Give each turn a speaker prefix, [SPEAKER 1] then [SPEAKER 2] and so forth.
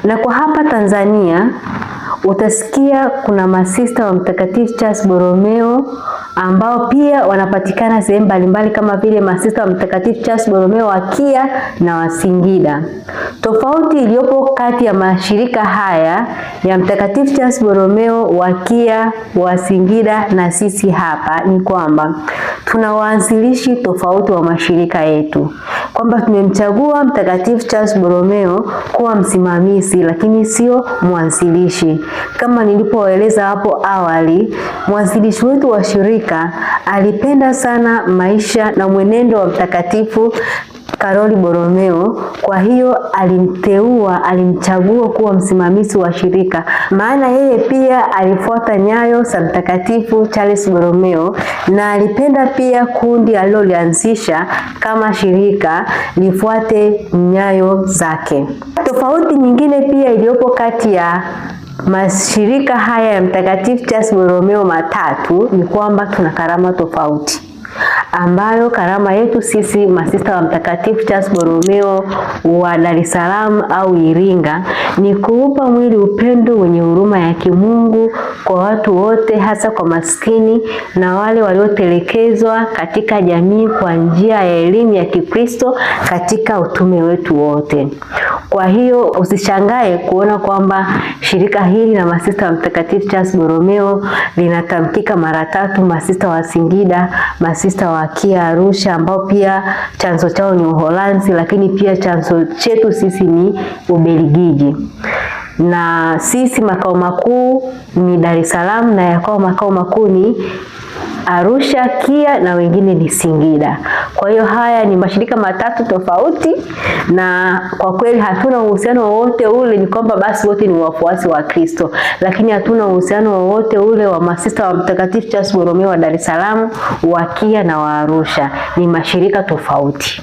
[SPEAKER 1] Na kwa hapa Tanzania utasikia kuna masista wa Mtakatifu Charles Borromeo ambao pia wanapatikana sehemu mbalimbali kama vile masista wa Mtakatifu Charles Borromeo wa Kia na wa Singida. Tofauti iliyopo kati ya mashirika haya ya Mtakatifu Charles Borromeo wa Kia, wa Singida na sisi hapa ni kwamba tuna waanzilishi tofauti wa mashirika yetu, kwamba tumemchagua Mtakatifu Charles Borromeo kuwa msimamizi lakini sio mwanzilishi. Kama nilipoeleza hapo awali, mwanzilishi wetu wa shirika alipenda sana maisha na mwenendo wa Mtakatifu Karoli Borromeo, kwa hiyo alimchagua kuwa msimamizi wa shirika, maana yeye pia alifuata nyayo za Mtakatifu Charles Borromeo na alipenda pia kundi alilolianzisha kama shirika lifuate nyayo zake. Tofauti nyingine pia iliyopo kati ya mashirika haya ya Mtakatifu Charles Borromeo matatu ni kwamba tuna karama tofauti, ambayo karama yetu sisi masista wa Mtakatifu Charles Borromeo wa Dar es Salaam au Iringa ni kuupa mwili upendo wenye huruma ya kimungu kwa watu wote, hasa kwa maskini na wale waliotelekezwa katika jamii kwa njia ya elimu ya Kikristo katika utume wetu wote. Kwa hiyo usishangae kuona kwamba shirika hili la masista wa Mtakatifu Charles Borromeo linatamkika mara tatu: masista wa Singida, masista wa Kia Arusha ambao pia chanzo chao ni Uholanzi, lakini pia chanzo chetu sisi ni Ubelgiji. Na sisi makao makuu ni Dar es Salaam na yakao makao makuu ni Arusha, Kia na wengine ni Singida. Kwa hiyo haya ni mashirika matatu tofauti, na kwa kweli hatuna uhusiano wowote ule, ni kwamba basi wote ni wafuasi wa Kristo, lakini hatuna uhusiano wowote ule wa masista wa Mtakatifu Charles Borromeo wa Dar es Salaam, wa Kia na wa Arusha. Ni mashirika tofauti.